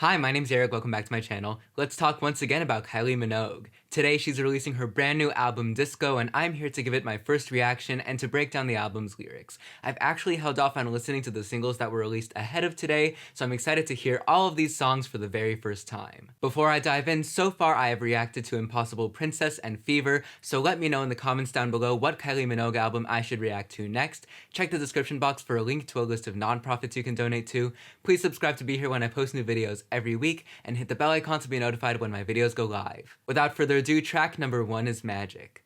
Hi, my name's Eric, welcome back to my channel. Let's talk once again about Kylie Minogue. Today she's releasing her brand new album Disco, and I'm here to give it my first reaction and to break down the album's lyrics. I've actually held off on listening to the singles that were released ahead of today, so I'm excited to hear all of these songs for the very first time. Before I dive in, so far I have reacted to Impossible Princess and Fever, so let me know in the comments down below what Kylie Minogue album I should react to next. Check the description box for a link to a list of nonprofits you can donate to. Please subscribe to be here when I post new videos every week, and hit the bell icon to be notified when my videos go live. Without further ado, track number 1 is Magic.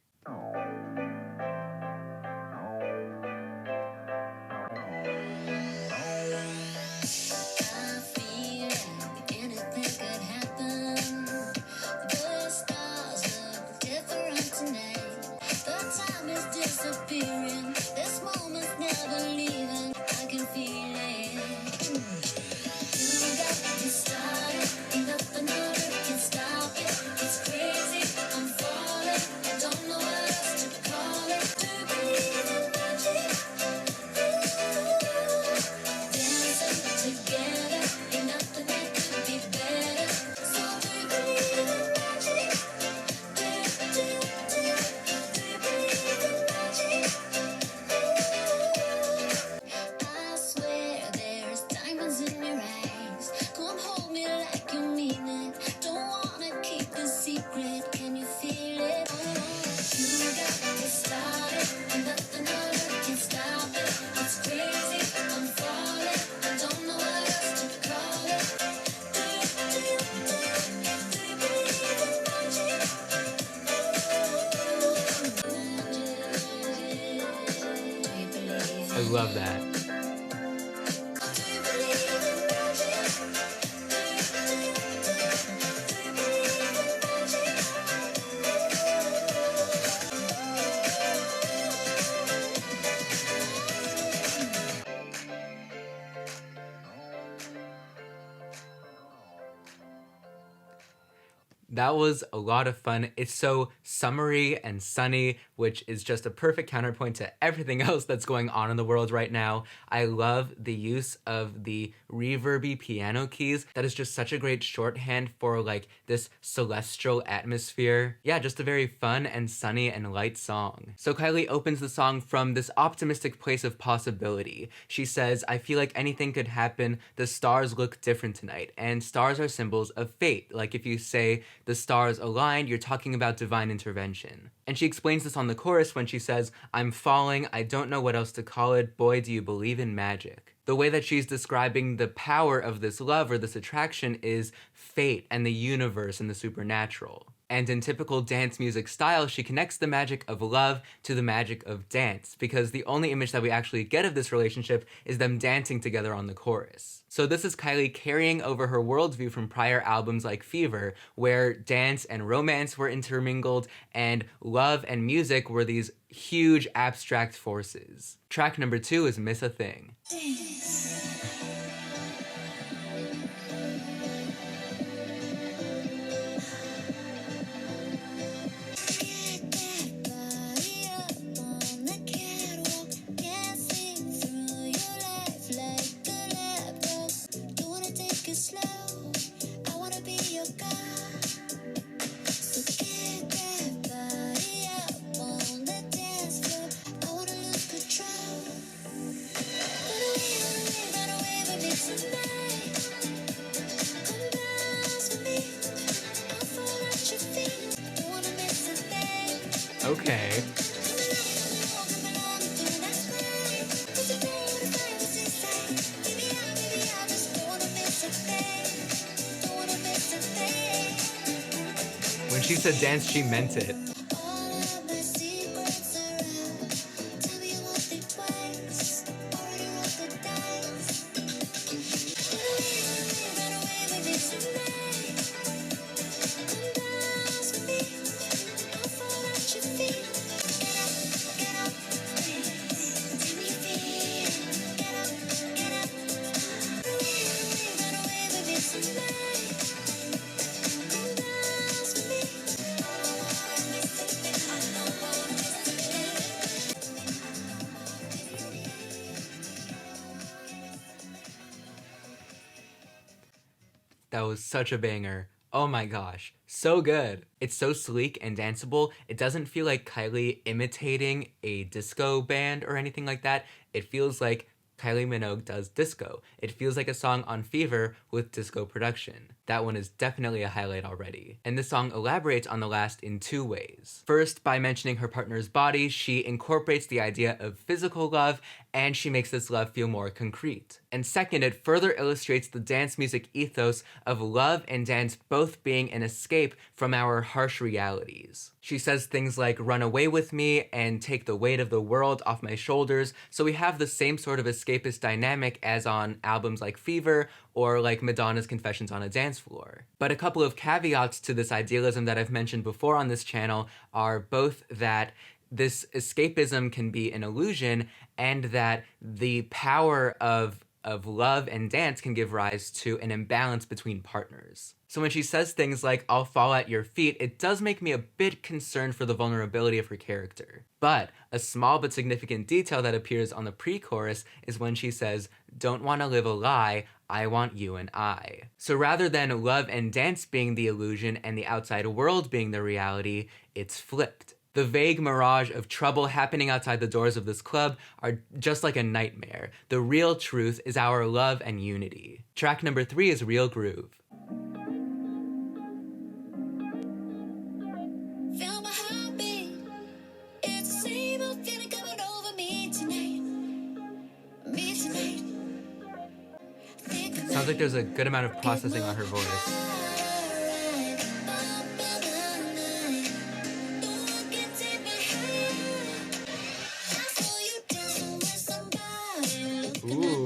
This moment's never leaving. I can feel it. You got me started. Ain't nothing that can stop it. It's crazy. I'm falling. I don't know what else to call it. Do you believe in magic? Dancing together. Ain't nothing that could be better. So do you believe in magic? Do you believe in magic? I swear there's diamonds in your eyes. Come hold me like you mean it. Don't wanna keep the secret. Can you feel it? You got me started, and nothing can stop it. It's crazy, I'm falling. I don't know what else to call it. Do you believe in magic? I love that. That was a lot of fun. It's so summery and sunny, which is just a perfect counterpoint to everything else that's going on in the world right now. I love the use of the reverby piano keys. That is just such a great shorthand for like this celestial atmosphere. Yeah, just a very fun and sunny and light song. So Kylie opens the song from this optimistic place of possibility. She says, "I feel like anything could happen. The stars look different tonight." And stars are symbols of fate. Like if you say the stars aligned, you're talking about divine intervention. And she explains this on the chorus when she says, "I'm falling, I don't know what else to call it, boy do you believe in magic." The way that she's describing the power of this love or this attraction is fate and the universe and the supernatural. And in typical dance music style, she connects the magic of love to the magic of dance, because the only image that we actually get of this relationship is them dancing together on the chorus. So this is Kylie carrying over her worldview from prior albums like Fever, where dance and romance were intermingled, and love and music were these huge abstract forces. Track number 2 is Miss a Thing. Okay. When she said dance, she meant it. That was such a banger. Oh my gosh, so good. It's so sleek and danceable. It doesn't feel like Kylie imitating a disco band or anything like that. It feels like Kylie Minogue does disco. It feels like a song on Fever with disco production. That one is definitely a highlight already. And this song elaborates on the last in two ways. First, by mentioning her partner's body, she incorporates the idea of physical love, and she makes this love feel more concrete. And second, it further illustrates the dance music ethos of love and dance both being an escape from our harsh realities. She says things like run away with me and take the weight of the world off my shoulders, so we have the same sort of escapist dynamic as on albums like Fever or like Madonna's Confessions on a Dance Floor. But a couple of caveats to this idealism that I've mentioned before on this channel are both that this escapism can be an illusion and that the power of love and dance can give rise to an imbalance between partners. So when she says things like, I'll fall at your feet, it does make me a bit concerned for the vulnerability of her character. But a small but significant detail that appears on the pre-chorus is when she says, don't want to live a lie, I want you and I. So rather than love and dance being the illusion and the outside world being the reality, it's flipped. The vague mirage of trouble happening outside the doors of this club are just like a nightmare. The real truth is our love and unity. Track number 3 is Real Groove. Feel my heartbeat. It's the same old feeling coming over me tonight. Me tonight. Sounds like there's a good amount of processing on her voice. Ooh.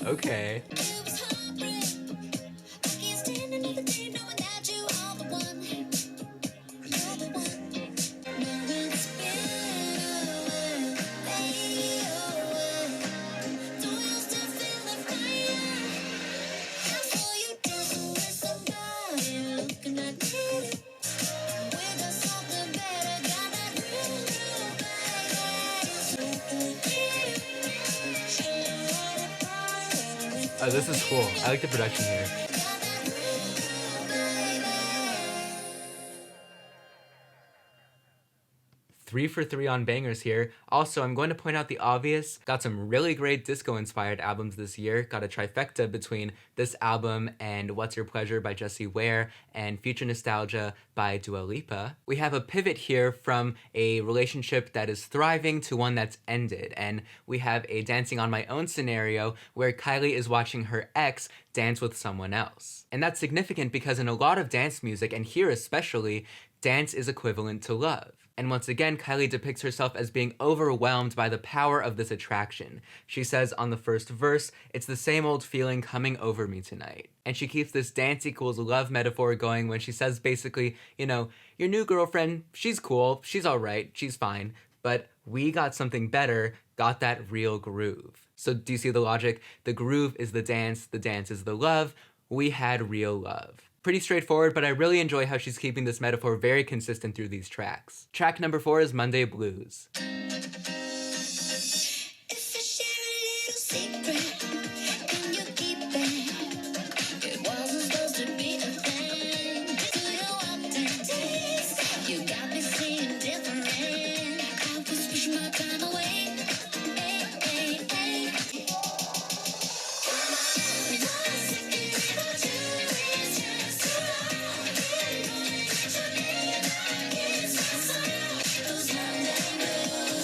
Okay. Oh, this is cool. I like the production here. 3 for 3 on bangers here. Also, I'm going to point out the obvious. Got some really great disco-inspired albums this year. Got a trifecta between this album and What's Your Pleasure by Jessie Ware and Future Nostalgia by Dua Lipa. We have a pivot here from a relationship that is thriving to one that's ended. And we have a dancing on my own scenario where Kylie is watching her ex dance with someone else. And that's significant because in a lot of dance music, and here especially, dance is equivalent to love. And once again, Kylie depicts herself as being overwhelmed by the power of this attraction. She says on the first verse, it's the same old feeling coming over me tonight. And she keeps this dance equals love metaphor going when she says basically, you know, your new girlfriend, she's cool, she's all right, she's fine, but we got something better, got that real groove. So do you see the logic? The groove is the dance is the love, we had real love. Pretty straightforward, but I really enjoy how she's keeping this metaphor very consistent through these tracks. Track number 4 is Monday Blues. If I share a little secret, can you keep it? It wasn't supposed to be a thing. Do you want to taste? You got me seeing different. I was pushing my time away. Hey, hey, hey. One second without you is just so long. Didn't know that your name, I guess I saw those Monday blues.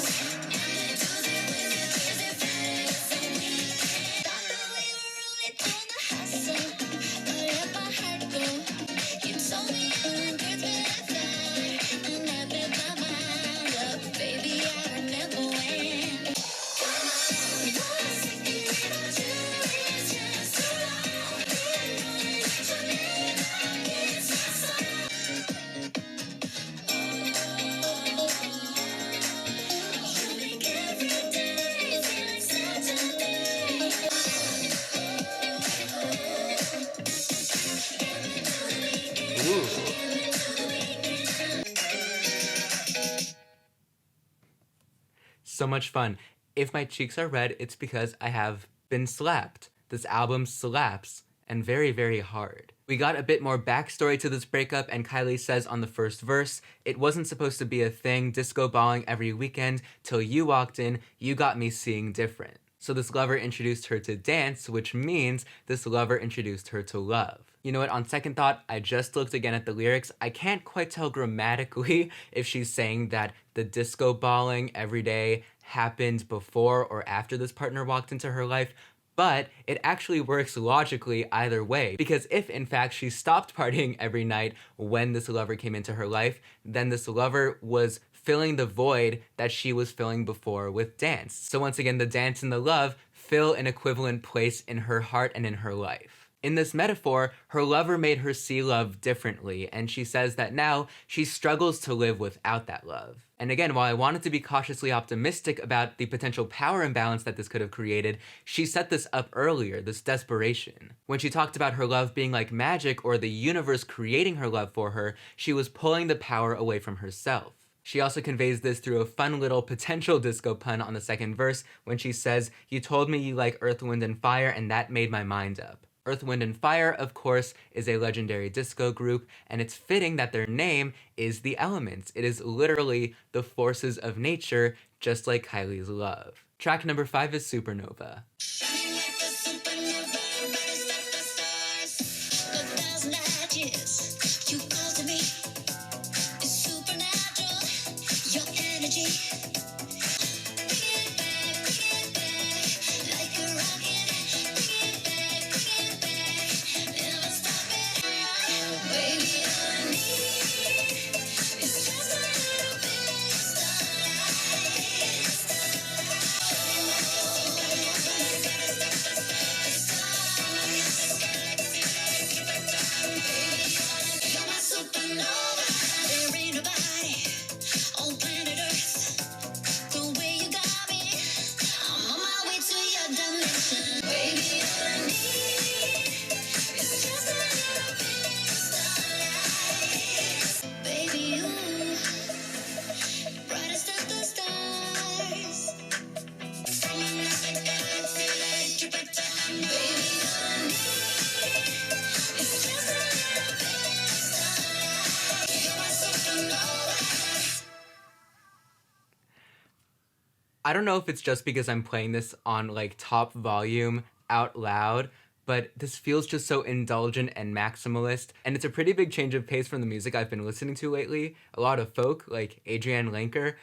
So much fun. If my cheeks are red, it's because I have been slapped. This album slaps, and very, very hard. We got a bit more backstory to this breakup, and Kylie says on the first verse, "It wasn't supposed to be a thing, disco balling every weekend, till you walked in, you got me seeing different." So this lover introduced her to dance, which means this lover introduced her to love. You know what, on second thought, I just looked again at the lyrics. I can't quite tell grammatically if she's saying that the disco balling every day happened before or after this partner walked into her life, but it actually works logically either way, because if in fact she stopped partying every night when this lover came into her life, then this lover was filling the void that she was filling before with dance. So once again, the dance and the love fill an equivalent place in her heart and in her life. In this metaphor, her lover made her see love differently, and she says that now she struggles to live without that love. And again, while I wanted to be cautiously optimistic about the potential power imbalance that this could have created, she set this up earlier, this desperation. When she talked about her love being like magic or the universe creating her love for her, she was pulling the power away from herself. She also conveys this through a fun little potential disco pun on the second verse when she says, "You told me you like Earth, Wind, and Fire, and that made my mind up." Earth, Wind, and Fire, of course, is a legendary disco group, and it's fitting that their name is the elements. It is literally the forces of nature, just like Kylie's love. Track number 5 is Supernova. Shining like a supernova, brightest of the stars. 1,000 light years, you call to me. It's supernatural, your energy. Bring it back, like a rocket. Bring it back, never stop it. Baby, I need is just a little bit of You're my supernova. There ain't nobody on planet Earth the way you got me. I'm on my way to your dimension. Baby, all I need is just a little bit of starlight. Baby, you brightest of the stars. From another galaxy like Jupiter. Baby, all I need is just a little bit of starlight. You're my supernova. I don't know if it's just because I'm playing this on like top volume out loud, but this feels just so indulgent and maximalist, and it's a pretty big change of pace from the music I've been listening to lately. A lot of folk, like Adrienne Lenker.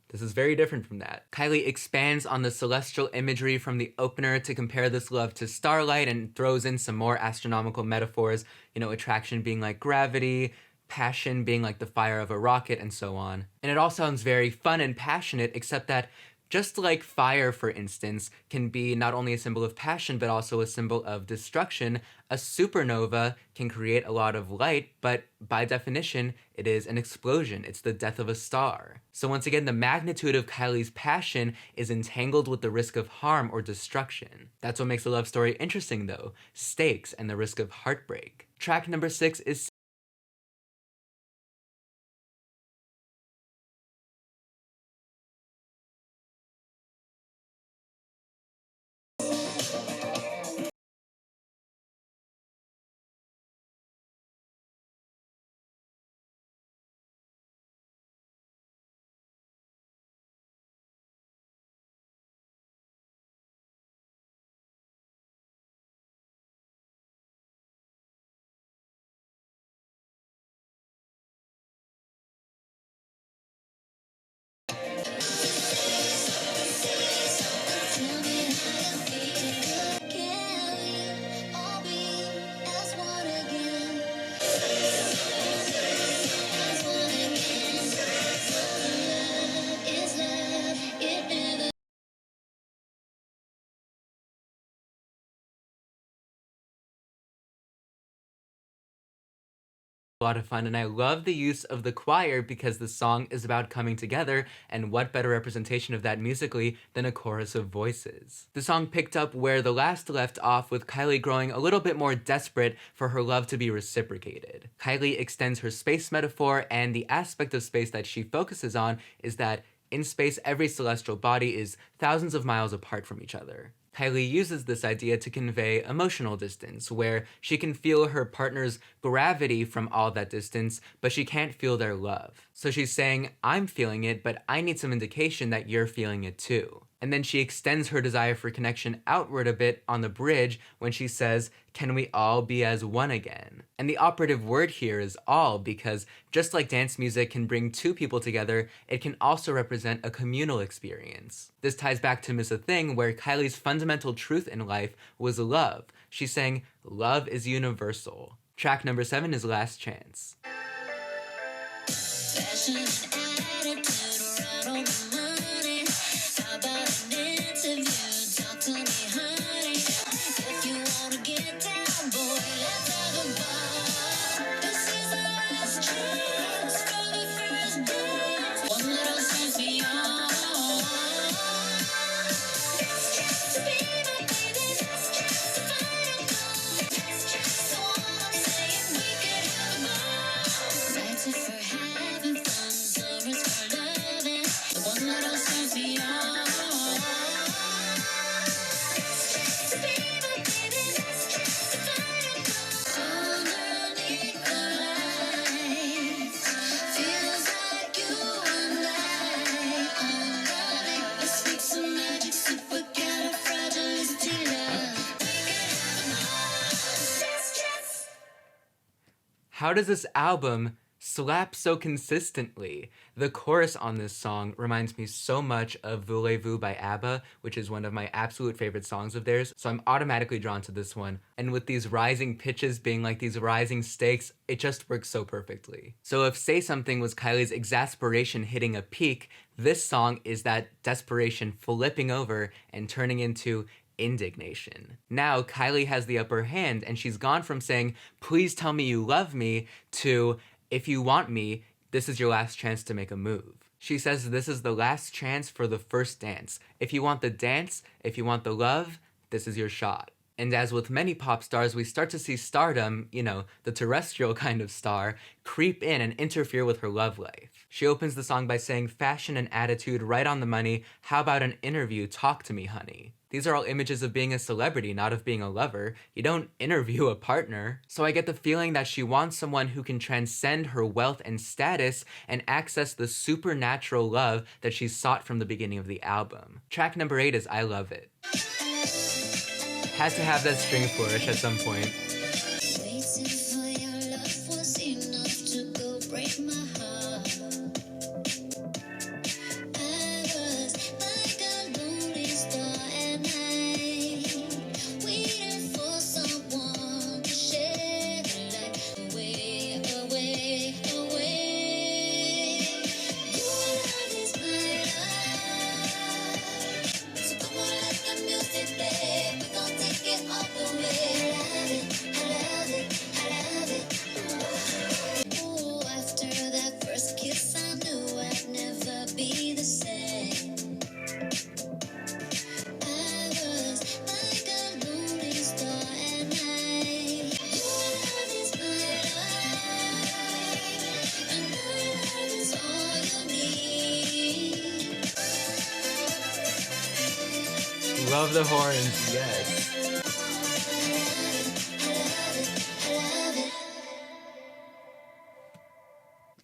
This is very different from that. Kylie expands on the celestial imagery from the opener to compare this love to starlight and throws in some more astronomical metaphors, attraction being like gravity, passion being like the fire of a rocket, and so on. And it all sounds very fun and passionate, except that just like fire, for instance, can be not only a symbol of passion, but also a symbol of destruction, a supernova can create a lot of light, but by definition, it is an explosion. It's the death of a star. So once again, the magnitude of Kylie's passion is entangled with the risk of harm or destruction. That's what makes a love story interesting, though, stakes and the risk of heartbreak. Track number 6 is Tell me how you feel. Can we all be as one again? As one again. Love is love. It never. a lot of fun, and I love the use of the choir because the song is about coming together, and what better representation of that musically than a chorus of voices. The song picked up where the last left off, with Kylie growing a little bit more desperate for her love to be reciprocated. Kylie extends her space metaphor, and the aspect of space that she focuses on is that In space, every celestial body is thousands of miles apart from each other. Kylie uses this idea to convey emotional distance, where she can feel her partner's gravity from all that distance, but she can't feel their love. So she's saying, I'm feeling it, but I need some indication that you're feeling it too. And then she extends her desire for connection outward a bit on the bridge when she says, can we all be as one again? And the operative word here is all, because just like dance music can bring two people together, it can also represent a communal experience. This ties back to Miss A Thing, where Kylie's fundamental truth in life was love. She's saying, love is universal. Track number 7 is Last Chance. Fashion attitude right on the money. How about an interview? Talk to me, honey. If you wanna get down, boy, let's have a ball. This is our last chance for the first dance. One little sense beyond. Let's just be my baby. Let's just find a goal. Let's just so I'm saying we could have a ball. Nights are for having fun, summers for loving. The one little sense beyond. Let's just be my baby. Let's just find a goal. Underneath the lights, feels like you and I. Let's make some magic, supercalifragilistic love. We could have them all. Let's just. How does this album slap so consistently? The chorus on this song reminds me so much of Voulez-Vous by ABBA, which is one of my absolute favorite songs of theirs, so I'm automatically drawn to this one. And with these rising pitches being like these rising stakes, it just works so perfectly. So if Say Something was Kylie's exasperation hitting a peak, this song is that desperation flipping over and turning into indignation. Now, Kylie has the upper hand, and she's gone from saying, please tell me you love me, to, if you want me, this is your last chance to make a move. She says this is the last chance for the first dance. If you want the dance, if you want the love, this is your shot. And as with many pop stars, we start to see stardom, the terrestrial kind of star, creep in and interfere with her love life. She opens the song by saying, fashion and attitude right on the money. How about an interview? Talk to me, honey. These are all images of being a celebrity, not of being a lover. You don't interview a partner. So I get the feeling that she wants someone who can transcend her wealth and status and access the supernatural love that she sought from the beginning of the album. Track number 8 is I Love It. Had to have that string flourish at some point. Waiting for your love was enough to go break my heart. I was like a lonely star at night, waiting for someone to share the light. Away, away, away. Your love is my love. So come on, let the music play. We gon' take it all the way. I love it, I love it, I love it. Ooh, after that first kiss, I knew I'd never be the same. I was like a lonely star at night. Your love is my life, and my love is all you need. Love the horns, yes.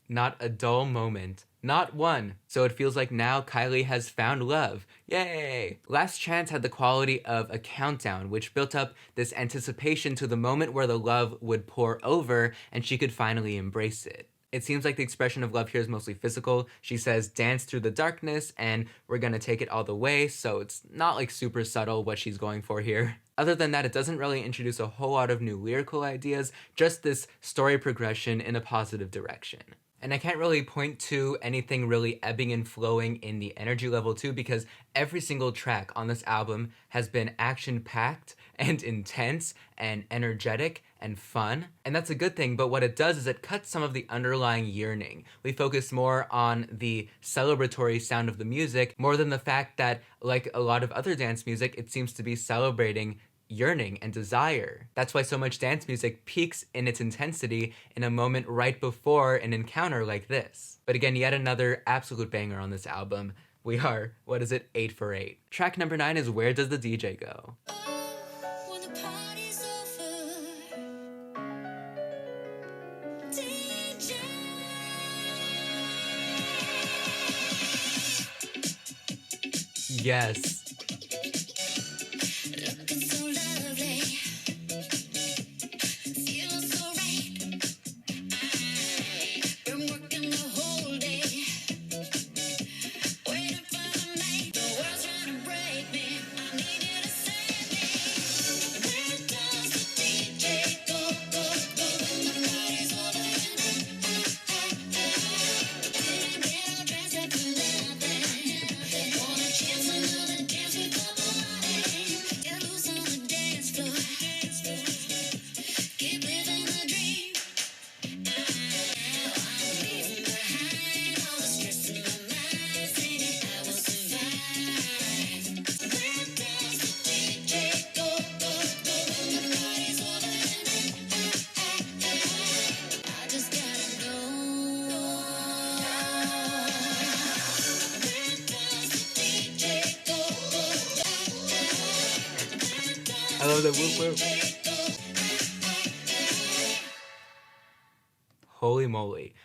Not a dull moment. Not one. So it feels like now Kylie has found love. Yay! Last Chance had the quality of a countdown, which built up this anticipation to the moment where the love would pour over and she could finally embrace it. It seems like the expression of love here is mostly physical. She says, dance through the darkness, and we're gonna take it all the way, so it's not like super subtle what she's going for here. Other than that, it doesn't really introduce a whole lot of new lyrical ideas, just this story progression in a positive direction. And I can't really point to anything really ebbing and flowing in the energy level too, because every single track on this album has been action-packed and intense and energetic and fun. And that's a good thing, but what it does is it cuts some of the underlying yearning. We focus more on the celebratory sound of the music, more than the fact that, like a lot of other dance music, it seems to be celebrating yearning and desire. That's why so much dance music peaks in its intensity in a moment right before an encounter like this. But again, yet another absolute banger on this album. We are, what is it, 8 for 8. Track number 9 is Where Does the DJ Go? When the party's over, DJ. Yes. Looking so lovely, feeling so right. Been working the whole day, waiting for the night. The world's trying to break me. I need you to save me. Where does the DJ go? Go, go when the party's over. Didn't get all dressed up for nothing. Wanna chance another dance with the party. Get loose on the dance floor. Keep living the dream. I'm leaving behind all the stress in my mind. Saying I will survive. Where does the DJ go? Go, go when the party's over. I just gotta know. Where does the DJ go? I love the whoop whoop. Holy moly.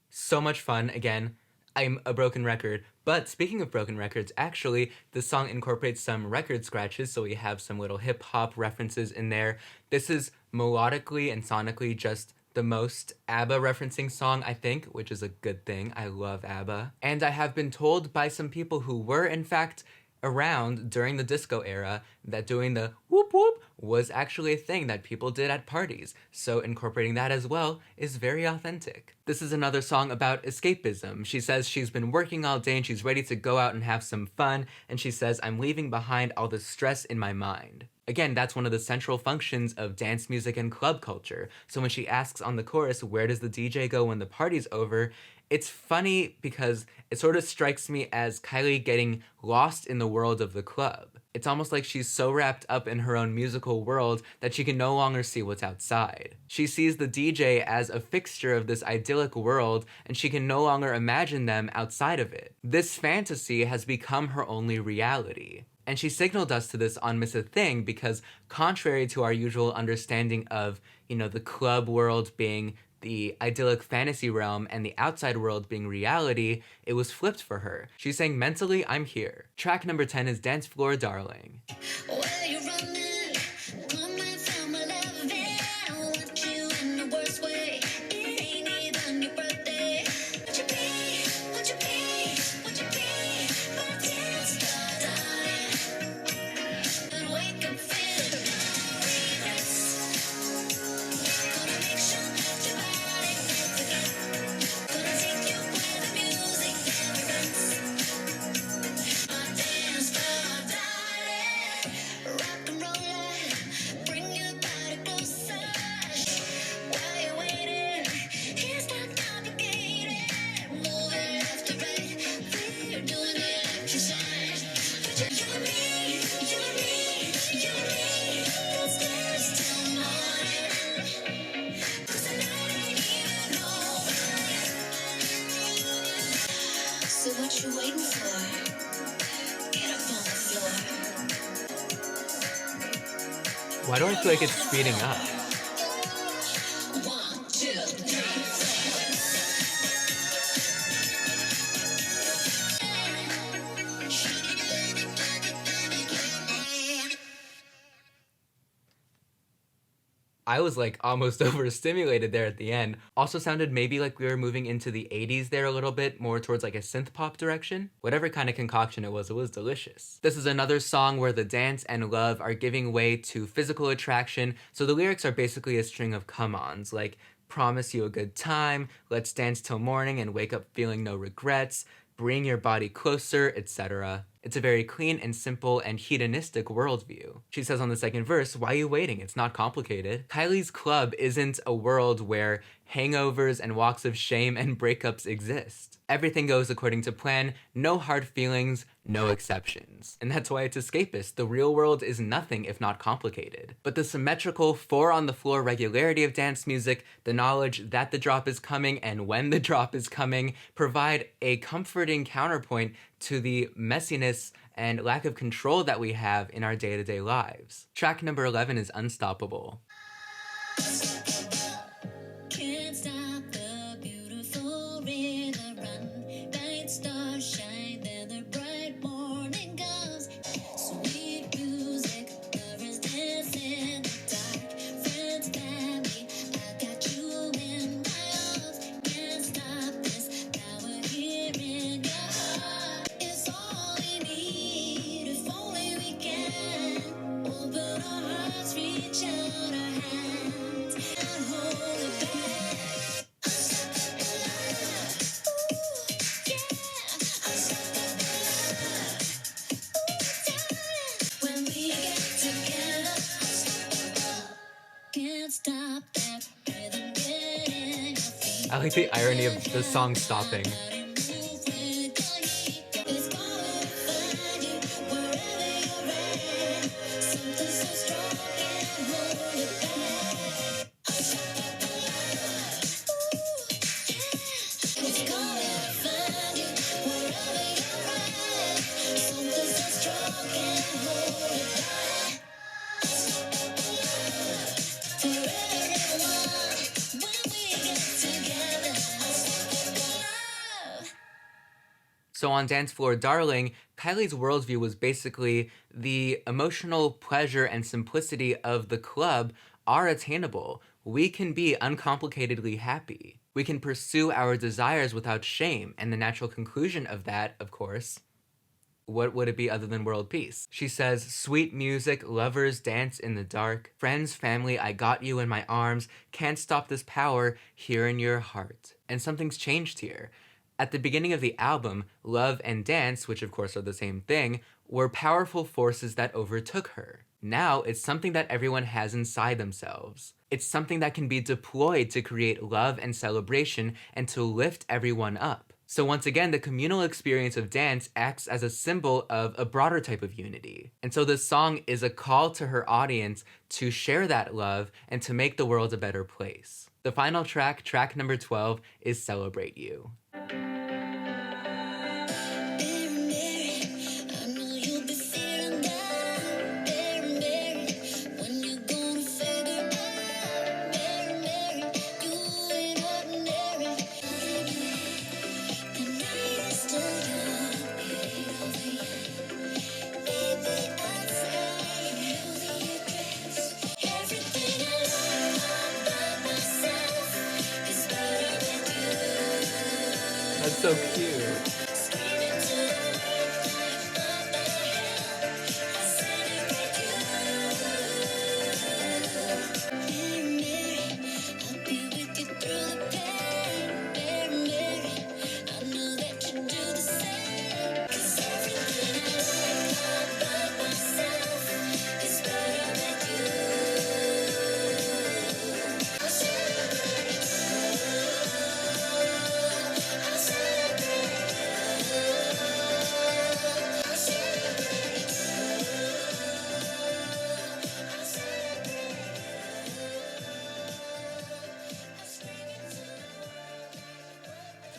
So much fun. Again, I'm a broken record. But speaking of broken records, actually, the song incorporates some record scratches, so we have some little hip-hop references in there. This is melodically and sonically just the most ABBA referencing song, I think, which is a good thing. I love ABBA. And I have been told by some people who were, in fact, around during the disco era that doing the whoop whoop was actually a thing that people did at parties, so incorporating that as well is very authentic. This is another song about escapism. She says she's been working all day and she's ready to go out and have some fun, and she says, I'm leaving behind all the stress in my mind. Again, that's one of the central functions of dance music and club culture. So when she asks on the chorus, where does the DJ go when the party's over? It's funny because it sort of strikes me as Kylie getting lost in the world of the club. It's almost like she's so wrapped up in her own musical world that she can no longer see what's outside. She sees the DJ as a fixture of this idyllic world, and she can no longer imagine them outside of it. This fantasy has become her only reality. And she signaled us to this on Miss a Thing because, contrary to our usual understanding of, the club world being the idyllic fantasy realm and the outside world being reality, it was flipped for her. She's saying, mentally, I'm here. Track number 10 is Dance Floor Darling. Where you running? Come and find my love, I want you in the worst way. It ain't even your birthday. Would you be? Would you be? Would you be my dance star, darling? And wake up feeling no regrets. Gonna make sure that your body feels again. Gonna take you where the music never ends. My dance star, darling. Rock and roll, bring your body closer. While you're waiting, it's not complicated. Moving left to right, we're doing the exercise. You and me, you and me, you and me. Let's dance till morning. 'Cause the night ain't even over. So what you waiting for? Get up on the floor. Why do I feel like it's speeding up? 1, 2, 3, 4. I was like almost overstimulated there at the end. Also sounded maybe like we were moving into the 80s there a little bit, more towards like a synth pop direction. Whatever kind of concoction it was delicious. This is another song where the dance and love are giving way to physical attraction, so the lyrics are basically a string of come-ons, like promise you a good time, let's dance till morning and wake up feeling no regrets, bring your body closer, etc. It's a very clean and simple and hedonistic worldview. She says on the second verse, why are you waiting? It's not complicated. Kylie's club isn't a world where hangovers and walks of shame and breakups exist. Everything goes according to plan, no hard feelings, no exceptions. And that's why it's escapist. The real world is nothing if not complicated. But the symmetrical, four-on-the-floor regularity of dance music, the knowledge that the drop is coming and when the drop is coming, provide a comforting counterpoint to the messiness and lack of control that we have in our day-to-day lives. Track number 11 is Unstoppable. Can't stop the beautiful river run. Bright stars shine, then the bright morning comes. Sweet music, lovers dance in the dark. Friends, family, I got you in my arms. Can't stop this power here in your heart. It's all we need, if only we can. Open our hearts, reach out our hands, and hold it back. When we get together, can't stop that rhythm getting your feet. I like the irony of the song stopping. It's gonna find you wherever you're at. Something so strong can't hold it back. It's gonna find you wherever you're at. Something so strong can't hold it back. For everyone, when we get together, love. So on Dance Floor Darling, Kylie's worldview was basically the emotional pleasure and simplicity of the club are attainable. We can be uncomplicatedly happy. We can pursue our desires without shame, and the natural conclusion of that, of course, what would it be other than world peace? She says, sweet music, lovers dance in the dark. Friends, family, I got you in my arms. Can't stop this power here in your heart. And something's changed here. At the beginning of the album, love and dance, which of course are the same thing, were powerful forces that overtook her. Now it's something that everyone has inside themselves. It's something that can be deployed to create love and celebration and to lift everyone up. So once again, the communal experience of dance acts as a symbol of a broader type of unity. And so this song is a call to her audience to share that love and to make the world a better place. The final track, track number 12, is Celebrate You. I know you'll be feeling down, Mary, when you're gonna figure out, Mary, you ain't ordinary. The night is still young, baby, I'd say you're the address. Everything I love about myself is better with you. That's so cute. Screaming to the wind like Mama Hell, I celebrate you. Mary, I'll be with you through the pain. Mary, I know that you do the same. 'Cause everything I love about myself is better with you. I'll celebrate you. I'll celebrate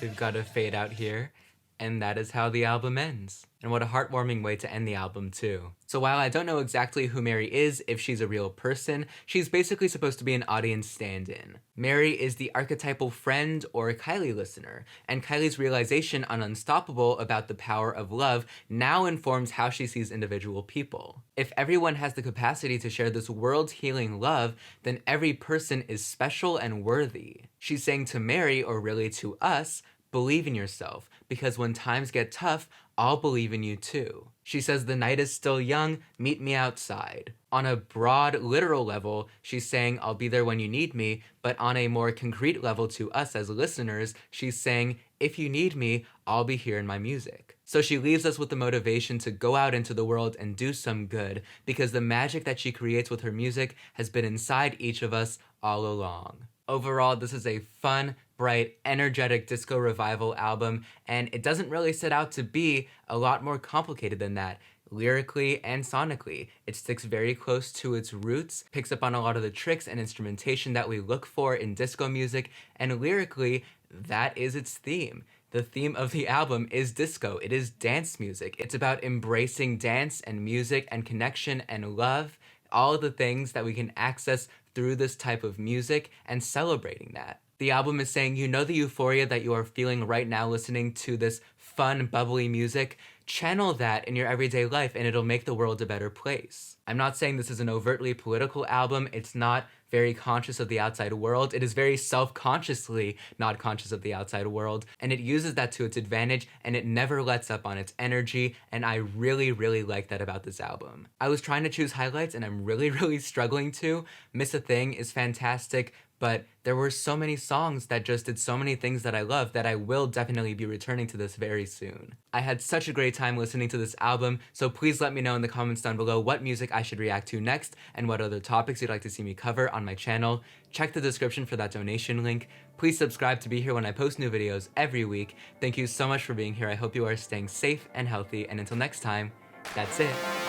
We've got a fade out here, and that is how the album ends. And what a heartwarming way to end the album, too. So while I don't know exactly who Mary is, if she's a real person, she's basically supposed to be an audience stand-in. Mary is the archetypal friend or Kylie listener, and Kylie's realization on Unstoppable about the power of love now informs how she sees individual people. If everyone has the capacity to share this world-healing love, then every person is special and worthy. She's saying to Mary, or really to us, believe in yourself, because when times get tough, I'll believe in you too. She says the night is still young, meet me outside. On a broad, literal level, she's saying I'll be there when you need me, but on a more concrete level to us as listeners, she's saying if you need me, I'll be here in my music. So she leaves us with the motivation to go out into the world and do some good, because the magic that she creates with her music has been inside each of us all along. Overall, this is a fun, bright, energetic disco revival album, and it doesn't really set out to be a lot more complicated than that. Lyrically and sonically, it sticks very close to its roots, picks up on a lot of the tricks and instrumentation that we look for in disco music, and lyrically, that is its theme. The theme of the album is disco. It is dance music. It's about embracing dance and music and connection and love, all of the things that we can access through this type of music and celebrating that. The album is saying, you know, the euphoria that you are feeling right now listening to this fun, bubbly music, channel that in your everyday life and it'll make the world a better place. I'm not saying this is an overtly political album. It's not very conscious of the outside world. It is very self-consciously not conscious of the outside world, and it uses that to its advantage, and it never lets up on its energy, and I really, really like that about this album. I was trying to choose highlights, and I'm really, really struggling to. Miss a Thing is fantastic, but there were so many songs that just did so many things that I love that I will definitely be returning to this very soon. I had such a great time listening to this album, so please let me know in the comments down below what music I should react to next and what other topics you'd like to see me cover on my channel. Check the description for that donation link. Please subscribe to be here when I post new videos every week. Thank you so much for being here. I hope you are staying safe and healthy, and until next time, that's it.